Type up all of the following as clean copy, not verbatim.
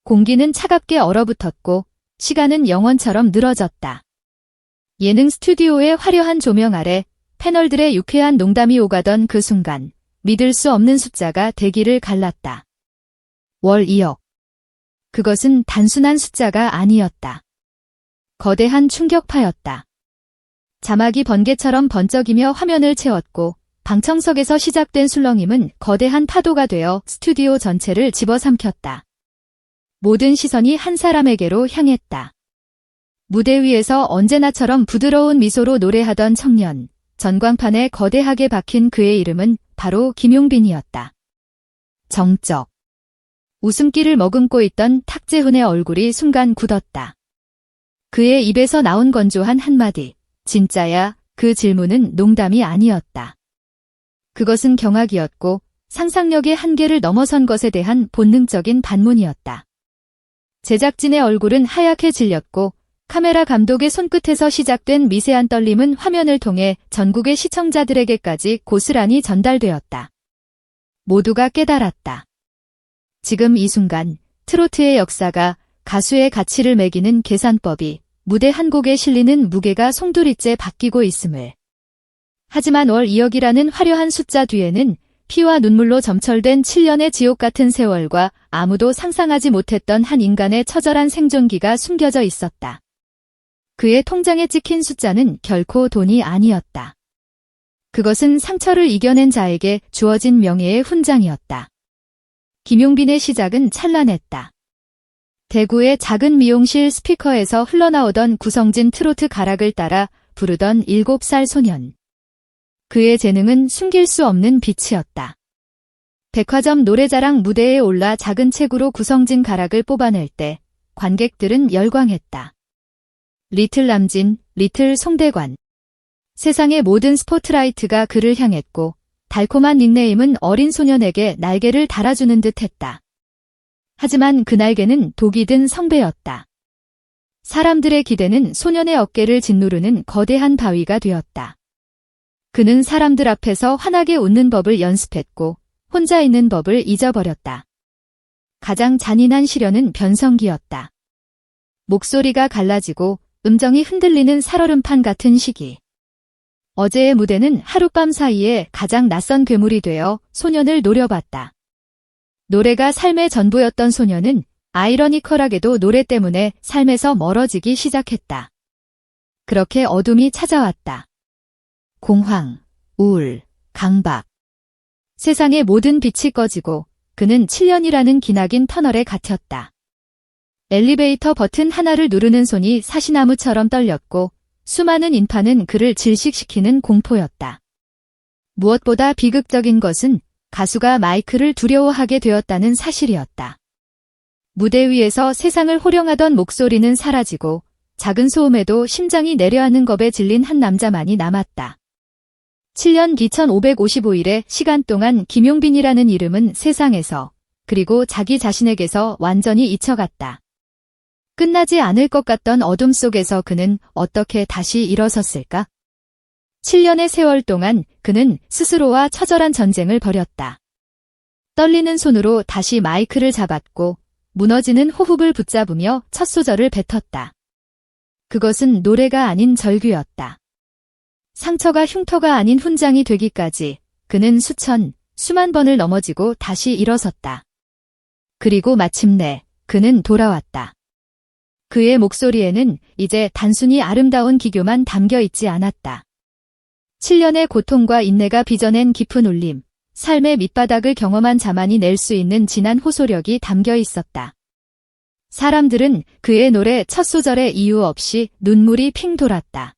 공기는 차갑게 얼어붙었고 시간은 영원처럼 늘어졌다. 예능 스튜디오의 화려한 조명 아래 패널들의 유쾌한 농담이 오가던 그 순간 믿을 수 없는 숫자가 대기를 갈랐다. 월 2억. 그것은 단순한 숫자가 아니었다. 거대한 충격파였다. 자막이 번개처럼 번쩍이며 화면을 채웠고 방청석에서 시작된 술렁임은 거대한 파도가 되어 스튜디오 전체를 집어삼켰다. 모든 시선이 한 사람에게로 향했다. 무대 위에서 언제나처럼 부드러운 미소로 노래하던 청년, 전광판에 거대하게 박힌 그의 이름은 바로 김용빈이었다. 정적. 웃음기를 머금고 있던 탁재훈의 얼굴이 순간 굳었다. 그의 입에서 나온 건조한 한마디, 진짜야, 그 질문은 농담이 아니었다. 그것은 경악이었고 상상력의 한계를 넘어선 것에 대한 본능적인 반문이었다. 제작진의 얼굴은 하얗게 질렸고 카메라 감독의 손끝에서 시작된 미세한 떨림은 화면을 통해 전국의 시청자들에게까지 고스란히 전달되었다. 모두가 깨달았다. 지금 이 순간 트로트의 역사가 가수의 가치를 매기는 계산법이 무대 한 곡에 실리는 무게가 송두리째 바뀌고 있음을. 하지만 월 2억이라는 화려한 숫자 뒤에는 피와 눈물로 점철된 7년의 지옥 같은 세월과 아무도 상상하지 못했던 한 인간의 처절한 생존기가 숨겨져 있었다. 그의 통장에 찍힌 숫자는 결코 돈이 아니었다. 그것은 상처를 이겨낸 자에게 주어진 명예의 훈장이었다. 김용빈의 시작은 찬란했다. 대구의 작은 미용실 스피커에서 흘러나오던 구성진 트로트 가락을 따라 부르던 7살 소년. 그의 재능은 숨길 수 없는 빛이었다. 백화점 노래자랑 무대에 올라 작은 책으로 구성진 가락을 뽑아낼 때 관객들은 열광했다. 리틀 남진, 리틀 송대관. 세상의 모든 스포트라이트가 그를 향했고 달콤한 닉네임은 어린 소년에게 날개를 달아주는 듯 했다. 하지만 그 날개는 독이 든 성배였다. 사람들의 기대는 소년의 어깨를 짓누르는 거대한 바위가 되었다. 그는 사람들 앞에서 환하게 웃는 법을 연습했고 혼자 있는 법을 잊어버렸다. 가장 잔인한 시련은 변성기였다. 목소리가 갈라지고 음정이 흔들리는 살얼음판 같은 시기. 어제의 무대는 하룻밤 사이에 가장 낯선 괴물이 되어 소년을 노려봤다. 노래가 삶의 전부였던 소년은 아이러니컬하게도 노래 때문에 삶에서 멀어지기 시작했다. 그렇게 어둠이 찾아왔다. 공황, 우울, 강박. 세상의 모든 빛이 꺼지고 그는 7년이라는 기나긴 터널에 갇혔다. 엘리베이터 버튼 하나를 누르는 손이 사시나무처럼 떨렸고 수많은 인파는 그를 질식시키는 공포였다. 무엇보다 비극적인 것은 가수가 마이크를 두려워하게 되었다는 사실이었다. 무대 위에서 세상을 호령하던 목소리는 사라지고 작은 소음에도 심장이 내려앉는 겁에 질린 한 남자만이 남았다. 7년 2555일의 시간 동안 김용빈이라는 이름은 세상에서 그리고 자기 자신에게서 완전히 잊혀갔다. 끝나지 않을 것 같던 어둠 속에서 그는 어떻게 다시 일어섰을까? 7년의 세월 동안 그는 스스로와 처절한 전쟁을 벌였다. 떨리는 손으로 다시 마이크를 잡았고 무너지는 호흡을 붙잡으며 첫 소절을 뱉었다. 그것은 노래가 아닌 절규였다. 상처가 흉터가 아닌 훈장이 되기까지 그는 수만 번을 넘어지고 다시 일어섰다. 그리고 마침내 그는 돌아왔다. 그의 목소리에는 이제 단순히 아름다운 기교만 담겨 있지 않았다. 7년의 고통과 인내가 빚어낸 깊은 울림, 삶의 밑바닥을 경험한 자만이 낼 수 있는 진한 호소력이 담겨 있었다. 사람들은 그의 노래 첫 소절에 이유 없이 눈물이 핑 돌았다.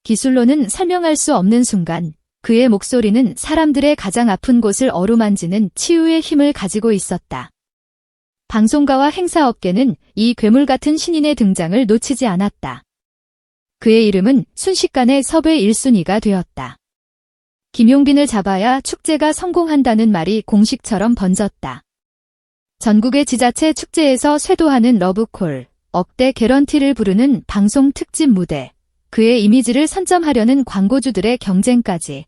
기술로는 설명할 수 없는 순간 그의 목소리는 사람들의 가장 아픈 곳을 어루만지는 치유의 힘을 가지고 있었다. 방송가와 행사업계는 이 괴물 같은 신인의 등장을 놓치지 않았다. 그의 이름은 순식간에 섭외 1순위가 되었다. 김용빈을 잡아야 축제가 성공한다는 말이 공식처럼 번졌다. 전국의 지자체 축제에서 쇄도하는 러브콜, 억대 개런티를 부르는 방송 특집 무대, 그의 이미지를 선점하려는 광고주들의 경쟁까지.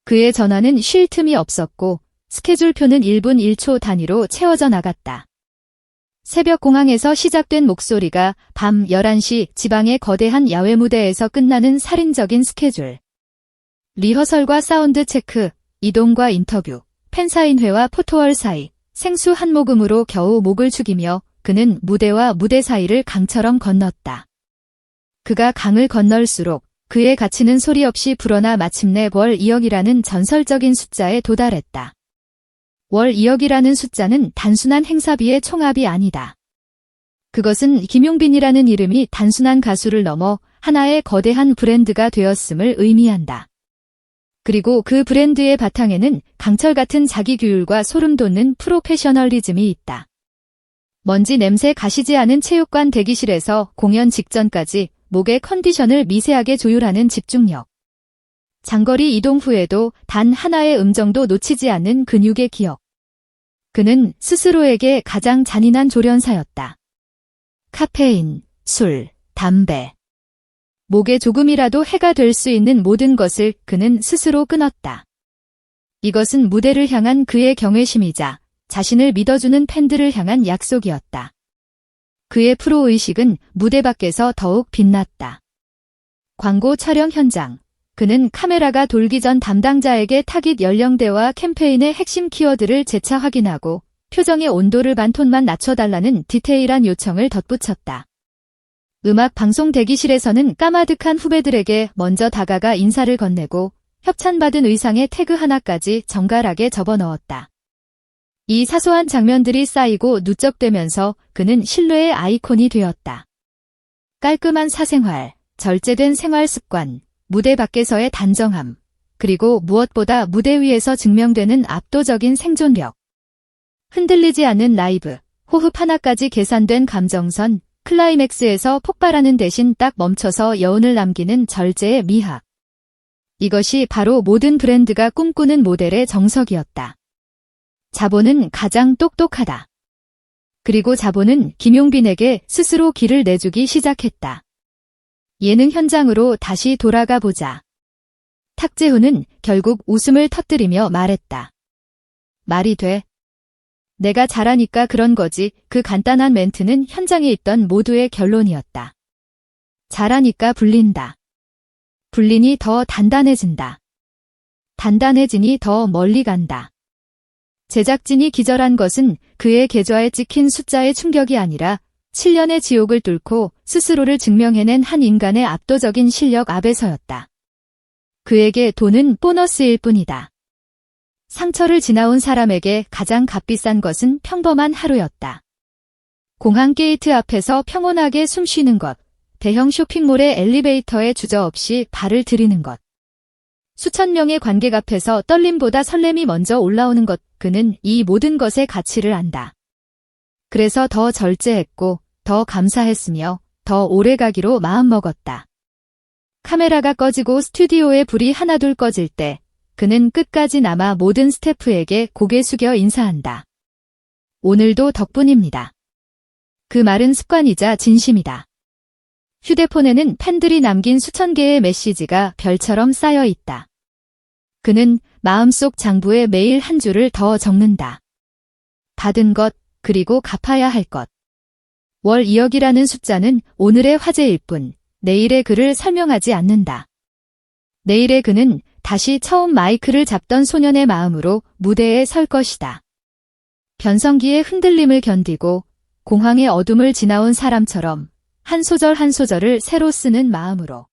그의 전화는 쉴 틈이 없었고 스케줄표는 1분 1초 단위로 채워져 나갔다. 새벽 공항에서 시작된 목소리가 밤 11시 지방의 거대한 야외 무대에서 끝나는 살인적인 스케줄. 리허설과 사운드 체크, 이동과 인터뷰, 팬사인회와 포토월 사이, 생수 한 모금으로 겨우 목을 축이며 그는 무대와 무대 사이를 강처럼 건넜다. 그가 강을 건널수록 그의 가치는 소리 없이 불어나 마침내 월 2억이라는 전설적인 숫자에 도달했다. 월 2억이라는 숫자는 단순한 행사비의 총합이 아니다. 그것은 김용빈이라는 이름이 단순한 가수를 넘어 하나의 거대한 브랜드가 되었음을 의미한다. 그리고 그 브랜드의 바탕에는 강철 같은 자기 규율과 소름 돋는 프로페셔널리즘이 있다. 먼지 냄새 가시지 않은 체육관 대기실에서 공연 직전까지 목의 컨디션을 미세하게 조율하는 집중력. 장거리 이동 후에도 단 하나의 음정도 놓치지 않는 근육의 기억. 그는 스스로에게 가장 잔인한 조련사였다. 카페인, 술, 담배. 목에 조금이라도 해가 될 수 있는 모든 것을 그는 스스로 끊었다. 이것은 무대를 향한 그의 경외심이자 자신을 믿어주는 팬들을 향한 약속이었다. 그의 프로의식은 무대 밖에서 더욱 빛났다. 광고 촬영 현장. 그는 카메라가 돌기 전 담당자에게 타깃 연령대와 캠페인의 핵심 키워드를 재차 확인하고 표정의 온도를 반 톤만 낮춰달라는 디테일한 요청을 덧붙였다. 음악 방송 대기실에서는 까마득한 후배들에게 먼저 다가가 인사를 건네고 협찬받은 의상에 태그 하나까지 정갈하게 접어넣었다. 이 사소한 장면들이 쌓이고 누적되면서 그는 신뢰의 아이콘이 되었다. 깔끔한 사생활, 절제된 생활 습관, 무대 밖에서의 단정함, 그리고 무엇보다 무대 위에서 증명되는 압도적인 생존력. 흔들리지 않는 라이브, 호흡 하나까지 계산된 감정선, 클라이맥스에서 폭발하는 대신 딱 멈춰서 여운을 남기는 절제의 미학. 이것이 바로 모든 브랜드가 꿈꾸는 모델의 정석이었다. 자본은 가장 똑똑하다. 그리고 자본은 김용빈에게 스스로 길을 내주기 시작했다. 예능 현장으로 다시 돌아가 보자. 탁재훈은 결국 웃음을 터뜨리며 말했다. 말이 돼. 내가 잘하니까 그런 거지. 그 간단한 멘트는 현장에 있던 모두의 결론이었다. 잘하니까 불린다. 불린이 더 단단해진다. 단단해지니 더 멀리 간다. 제작진이 기절한 것은 그의 계좌에 찍힌 숫자의 충격이 아니라 7년의 지옥을 뚫고 스스로를 증명해낸 한 인간의 압도적인 실력 앞에서였다. 그에게 돈은 보너스일 뿐이다. 상처를 지나온 사람에게 가장 값비싼 것은 평범한 하루였다. 공항 게이트 앞에서 평온하게 숨 쉬는 것, 대형 쇼핑몰의 엘리베이터에 주저없이 발을 들이는 것. 수천 명의 관객 앞에서 떨림보다 설렘이 먼저 올라오는 것, 그는 이 모든 것의 가치를 안다. 그래서 더 절제했고, 더 감사했으며, 더 오래가기로 마음먹었다. 카메라가 꺼지고 스튜디오의 불이 하나둘 꺼질 때, 그는 끝까지 남아 모든 스태프에게 고개 숙여 인사한다. 오늘도 덕분입니다. 그 말은 습관이자 진심이다. 휴대폰에는 팬들이 남긴 수천 개의 메시지가 별처럼 쌓여 있다. 그는 마음속 장부에 매일 한 줄을 더 적는다. 받은 것, 그리고 갚아야 할 것. 월 2억이라는 숫자는 오늘의 화제일 뿐, 내일의 그를 설명하지 않는다. 내일의 그는 다시 처음 마이크를 잡던 소년의 마음으로 무대에 설 것이다. 변성기의 흔들림을 견디고 공황의 어둠을 지나온 사람처럼 한 소절 한 소절을 새로 쓰는 마음으로.